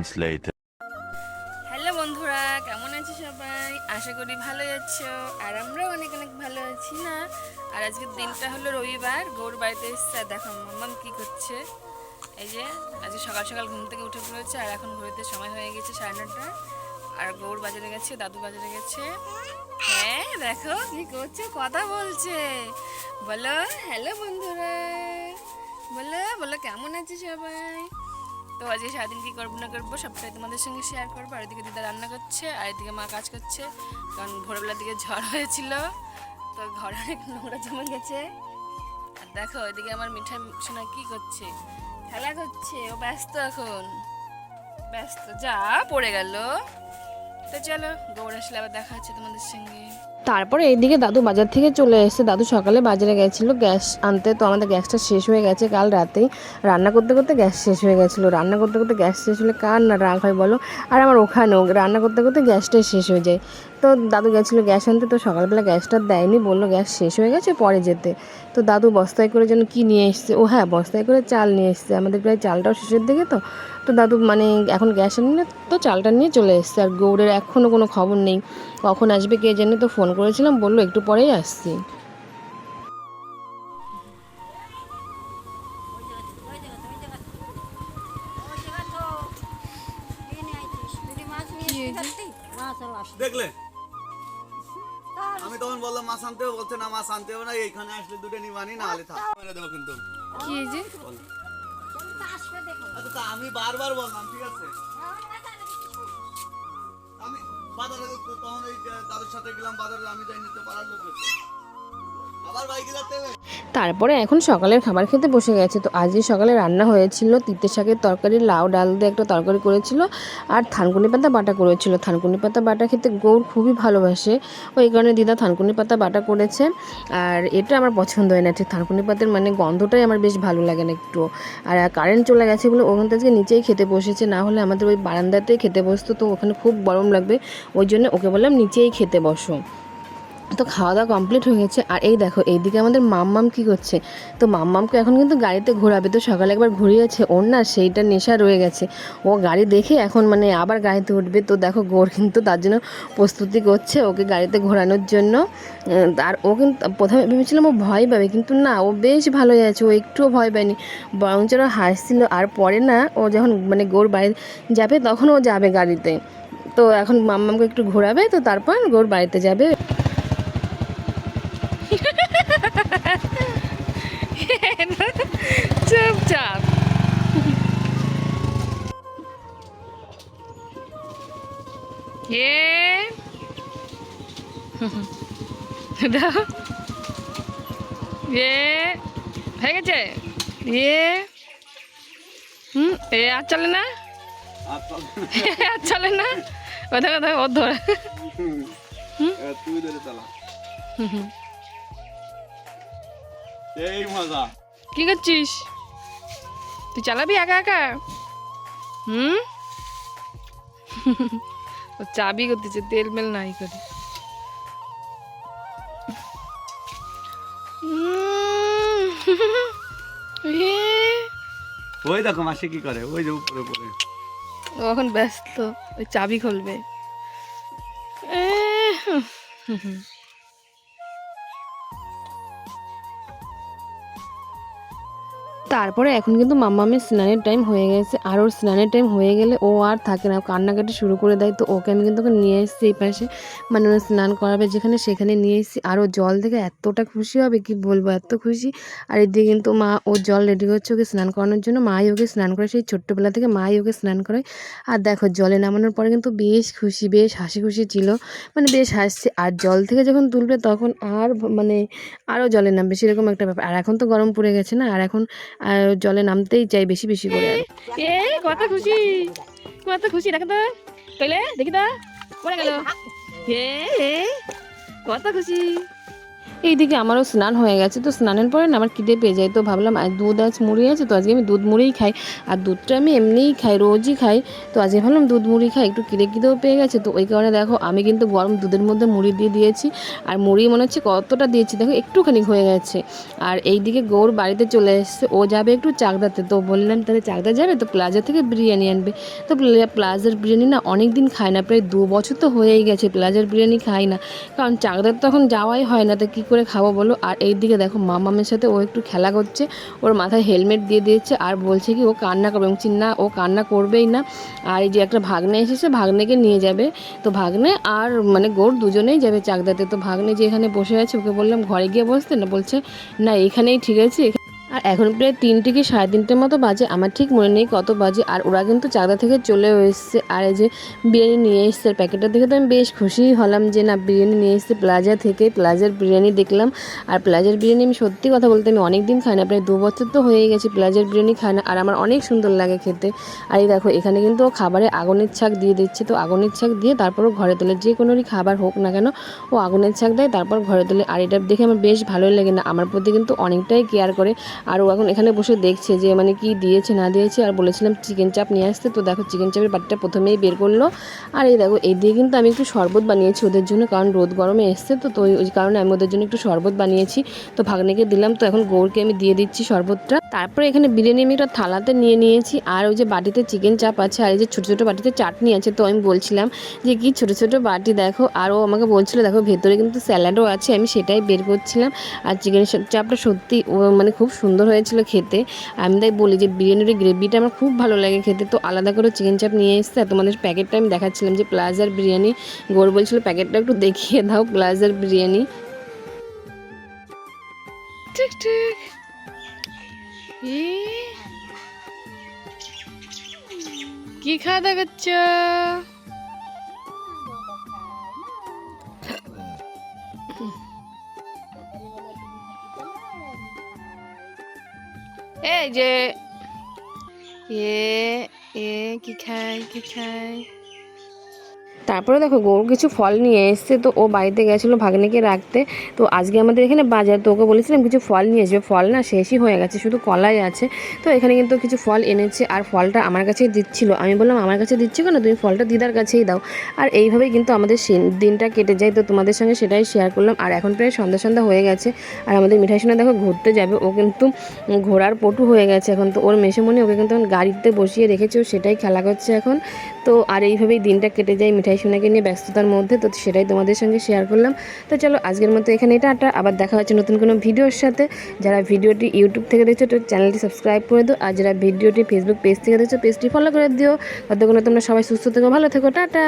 moments later. Hello বন্ধুরা, কেমন আছো সবাই? আশা করি ভালোই আছো, আর আমরাও অনেক অনেক ভালো আছি না। আর আজকের দিনটা হলো রবিবার, গৌর বাড়িতে এসছে। আর দেখো মাম্মাম কি করছে। এই যে আজকে সকাল সকাল ঘুম থেকে উঠে পড়েছে, আর এখন ঘুরতে সময় হয়ে গেছে 9:30। আর গৌর বাজারে গেছে, দাদু বাজারে গেছে। হ্যাঁ দেখো কি করছে, কথা বলছে। বলো হ্যালো বন্ধুরা, বলো বলো কেমন আছে সবাই। তো আজকে সারাদিন কী করবো না করবো সবটাই তোমাদের সঙ্গে শেয়ার করবো। আর এদিকে দিদা রান্না করছে, আর এদিকে মা কাজ করছে, কারণ ভোরবেলার দিকে ঝড় হয়েছিল, তো ঘরে অনেক নোংরা জমে গেছে। আর দেখো এদিকে আমার মিঠাই সোনা কী করছে, খেলা করছে। ও ব্যস্ত, এখন ব্যস্ত, যা পড়ে গেল। তো চলো গৌড় আসলে আবার দেখা হচ্ছে তোমাদের সঙ্গে। তারপরে এইদিকে দাদু বাজার থেকে চলে এসেছে। দাদু সকালে বাজারে গেছিলো গ্যাস আনতে, তো আমাদের গ্যাসটা শেষ হয়ে গেছে কাল রাতেই। রান্না করতে করতে গ্যাস শেষ হয়ে গেছিলো। রান্না করতে করতে গ্যাস শেষ হলে কার না রাগ হয় বলো। আর আমার ওখানেও রান্না করতে করতে গ্যাসটাই শেষ হয়ে যায়। তো দাদু গেছিলো গ্যাস আনতে, তো সকালবেলা গ্যাসটা দেয়নি, বললো গ্যাস শেষ হয়ে গেছে পরে যেতে। তো দাদু বস্তায় করে যেন কী নিয়ে এসছে, ও হ্যাঁ বস্তায় করে চাল নিয়ে এসছে। আমাদের প্রায় চালটাও শেষের দিকে, তো তো দাদু মানে এখন গ্যাস আনলে তো চালটা নিয়ে চলে এসছে। আর গৌড়ের এখনও কোনো খবর নেই, কখন আসবে কে জানে। তো ফোন করেছিলাম, বললো একটু পরেই আসছি। দেখলে আমি তখন বললাম মাছ আনতে হবে, বলছে না মাছ আনতে হবে না, এইখানে আসলে দুটো নিবানি, না হলে থাক মেরে দেবো কিন্তু। কি যে আচ্ছা তা আমি বারবার বললাম, ঠিক আছে আমি বাজারে তখন এই দাদুর সাথে গেলাম বাজারে, আমি যাই নিতে পারার লোক আবার বাইকে যেতে হবে। তারপরে এখন সকালের খাবার খেতে বসে গেছে। তো আজই সকালে রান্না হয়েছিল তিতে শাকের তরকারি, লাউ ডাল দিয়ে একটা তরকারি করেছিল, আর থানকুনি পাতা বাটা করেছিল। থানকুনি পাতা বাটা খেতে গৌর খুবই ভালোবাসে, ওই কারণে দিদা থানকুনি পাতা বাটা করেছে। আর এটা আমার পছন্দ হয় না ঠিক, থানকুনি পাতার মানে গন্ধটাই আমার বেশ ভালো লাগে না একটু। আর কারেন্ট চলে গেছে বলে ওখান থেকে নিচেই খেতে বসেছে, না হলে আমাদের ওই বারান্দাতেই খেতে বসতো, তো ওখানে খুব গরম লাগবে, ওই জন্য ওকে বললাম নিচেই খেতে বসো। তো খাওয়া দাওয়া কমপ্লিট হয়ে গেছে। আর এই দেখো এইদিকে আমাদের মাম্মাম কি করছে। তো মাম্মামকে এখন কিন্তু গাড়িতে ঘোরাবে, তো সকালে একবার ঘুরিয়েছে, ওর না সেইটা নেশা রয়ে গেছে। ও গাড়ি দেখে এখন মানে আবার গাড়িতে উঠবে। তো দেখো গৌর কিন্তু তার জন্য প্রস্তুতি করছে ওকে গাড়িতে ঘোরানোর জন্য। আর ও কিন্তু প্রথমে ভেবেছিলাম ও ভয় পাবে, কিন্তু না, ও বেশ ভালো আছে, ও একটুও ভয় পায়নি, বরঞ্চ হাসছিল। আর পরে না ও যখন মানে গৌর বাড়ি যাবে তখন ও যাবে গাড়িতে। তো এখন মাম্মামকে একটু ঘোরাবে, তো তারপর গৌর বাড়িতে যাবে। চুপচাপ। এ দাও এ হয়ে গেছে। এ এ আর চলে না, আর চলে না, কথা কথা ও ধরে তুই ধরে চালা, এই মজা। কি করছিস তুই, চালাবি একা একা? ও চাবি করতেছে, তেল মেল নাই করে। ওই দেখো মাসি কি করে, ওই যে উপরে উপরে। ও এখন ব্যস্ত, ওই চাবি খুলবে। তারপরে এখন কিন্তু মাম্মামের স্নানের টাইম হয়ে গেছে। আর ওর স্নানের টাইম হয়ে গেলে ও আর থাকে না, কান্নাকাটি শুরু করে দেয়। তো ওকে আমি কিন্তু ওকে নিয়ে এসেছি এই পাশে, মানে ওরা স্নান করাবে যেখানে সেখানে নিয়ে এসেছি। আর ও জল থেকে এতটা খুশি হবে কি বলবো, এত খুশি। আর এদিকে কিন্তু মা ও জল রেডি করছে ওকে স্নান করানোর জন্য। মাই ওকে স্নান করে, সেই ছোট্টবেলা থেকে মাই ওকে স্নান করায়। আর দেখো জলে নামানোর পরে কিন্তু বেশ খুশি, বেশ হাসি খুশি ছিল, মানে বেশ হাসছে। আর জল থেকে যখন তুলবে তখন আর মানে আরও জলে নামবে, সেরকম একটা ব্যাপার। আর এখন তো গরম পড়ে গেছে না, আর এখন আর জলে নামতেই চাই বেশি বেশি করে। আর এ কত খুশি, কত খুশি, দেখো তো কইলে দেখি তো পড়ে গেল। এ কত খুশি, এইদিকে আমারও স্নান হয়ে গেছে, তো স্নানের পরে না আমার খিদে পেয়ে যায়, তো ভাবলাম আজ দুধ আজ মুড়ি আছে, তো আজকে আমি দুধ মুড়িই খাই। আর দুধটা আমি এমনিই খাই, রোজই খাই, তো আজকে ভাবলাম দুধ মুড়ি খাই, একটু খিদেও পেয়ে গেছে, তো ওই কারণে দেখো আমি কিন্তু গরম দুধের মধ্যে মুড়ি দিয়ে দিয়েছি। আর মুড়ি মনে হচ্ছে কতটা দিয়েছি দেখো, একটুখানি হয়ে গেছে। আর এইদিকে গৌর বাড়িতে চলে এসছে, ও যাবে একটু চাকদাতে, তো বললাম তাহলে চাকদা যাবে, তো প্লাজা থেকে বিরিয়ানি আনবে। তো প্লাজার বিরিয়ানি না অনেক দিন খায় না, প্রায় 2 বছর তো হয়েই গেছে প্লাজার বিরিয়ানি খাই না, কারণ চাকদার তখন যাওয়াই হয় না, তো কী করে খাবো বলো। আর এইদিকে দেখো মামামের সাথে ও একটু খেলা করছে, ওর মাথায় হেলমেট দিয়ে দিয়েছে, আর বলছে কি ও কান্না করবে, বলছি না ও কান্না করবেই না। আর এই যে একটা ভাগ্নে এসেছে, ভাগ্নেকে নিয়ে যাবে, তো ভাগ্নে আর মানে গৌর দুজনেই যাবে চাকদাতে। তো ভাগ্নে যে এখানে বসে আছে ওকে বললাম ঘরে গিয়ে বসতে, না বলছে না এখানেই ঠিক আছে। আর এখন প্রায় 3টে কি 3:30 মতো বাজে, আমার ঠিক মনে নেই কত বাজে। আর ওরা কিন্তু চাকদা থেকে চলেও এসছে, আর এই যে বিরিয়ানি নিয়ে এসছে, আর প্যাকেটটা দেখে তো আমি বেশ খুশিই হলাম যে না বিরিয়ানি নিয়ে এসছে প্লাজা থেকে। প্লাজার বিরিয়ানি দেখলাম, আর প্লাজার বিরিয়ানি আমি সত্যি কথা বলতে আমি অনেক দিন খাই না, প্রায় 2 বছর তো হয়েই গেছে প্লাজার বিরিয়ানি খাই না, আর আমার অনেক সুন্দর লাগে খেতে। আর এই দেখো এখানে কিন্তু ও খাবারে আগুনের ছাক দিয়ে দিচ্ছে, তো আগুনের ছাক দিয়ে তারপরও ঘরে তোলে, যে কোনোরই খাবার হোক না কেন ও আগুনের ছাক দেয় তারপর ঘরে তোলে। আর এটা দেখে আমার বেশ ভালোই লাগে, না আমার প্রতি কিন্তু অনেকটাই কেয়ার করে। আর ও এখন এখানে বসে দেখছে যে মানে কি দিয়েছে না দিয়েছে। আর বলেছিলাম চিকেন চাপ নিয়ে আসতে, তো দেখো চিকেন চাপের বাটিটা প্রথমেই বের করলো। আর এই দেখো এই দিয়ে কিন্তু আমি একটু শরবত বানিয়েছি ওদের জন্য, কারণ রোদ গরমে এসছে, তো ওই কারণে আমি ওদের জন্য একটু শরবত বানিয়েছি, তো ভাগ্নেকে দিলাম। তো এখন গৌরকে আমি দিয়ে দিচ্ছি শরবতটা। তারপরে এখানে বিরিয়ানি আমি একটা থালাতে নিয়ে নিয়েছি, আর ওই যে বাটিতে চিকেন চাপ আছে, আর এই যে ছোটো ছোটো বাটিতে চাটনি আছে। তো আমি বলছিলাম যে কি ছোটো ছোটো বাটি দেখো, আর ও আমাকে বলছিল দেখো ভেতরে কিন্তু স্যালাডও আছে, আমি সেটাই বের করছিলাম। আর চিকেন চাপটা সত্যি মানে খুব সুন্দর হয়েছিল খেতে। আমি তাই বলি যে বিরিয়ানির গ্রেভিটা আমার খুব ভালো লাগে খেতে, তো আলাদা করে চিকেন চাপ নিয়ে এসছে। আর তোমাদের প্যাকেটটা আমি দেখাচ্ছিলাম যে প্লাজার বিরিয়ানি, গৌর বলছিল প্যাকেটটা একটু দেখিয়ে দাও প্লাজার বিরিয়ানি। ঠিক ঠিক কি খাওয়া দাওয়া করছো? এই যে কি খায়। তারপরে দেখো গৌর কিছু ফল নিয়ে এসছে, তো ও বাড়িতে গেছিলো ভাগ্নেকে রাখতে। তো আজকে আমাদের এখানে বাজার, তো ওকে বলেছিলাম কিছু ফল নিয়ে আসবে, ফল না শেষই হয়ে গেছে, শুধু কলাই আছে। তো এখানে কিন্তু কিছু ফল এনেছে, আর ফলটা আমার কাছেই দিচ্ছিল। আমি বললাম আমার কাছে দিচ্ছি কেন, তুমি ফলটা দিদার কাছেই দাও। আর এইভাবেই কিন্তু আমাদের দিনটা কেটে যায়, তো তোমাদের সঙ্গে সেটাই শেয়ার করলাম। আর এখন প্রায় সন্ধ্যা হয়ে গেছে, আর আমাদের মিঠাই সোনা দেখো ঘুরতে যাবে, ও কিন্তু ঘোড়ার পটু হয়ে গেছে এখন। তো ওর মেসোমণি ওকে কিন্তু গাড়িতে বসিয়ে রেখেছে, ও সেটাই খেলা করছে এখন। তো আর এইভাবেই দিনটা কেটে যায় মিঠাই সোনাকে নিয়ে ব্যস্ততার মধ্যে, তো সেটাই তোমাদের সঙ্গে শেয়ার করলাম। তো চলো আজকের মতো এখানে টাটা, আবার দেখা হচ্ছে নতুন কোনো ভিডিওর সাথে। যারা ভিডিওটি ইউটিউব থেকে দেখছো তো চ্যানেলটি সাবস্ক্রাইব করে দিও, আর যারা ভিডিওটি ফেসবুক পেজ থেকে দেখছো পেজটি ফলো করে দিও। ততক্ষণে তোমরা সবাই সুস্থ থেকো, ভালো থেকো, টাটা।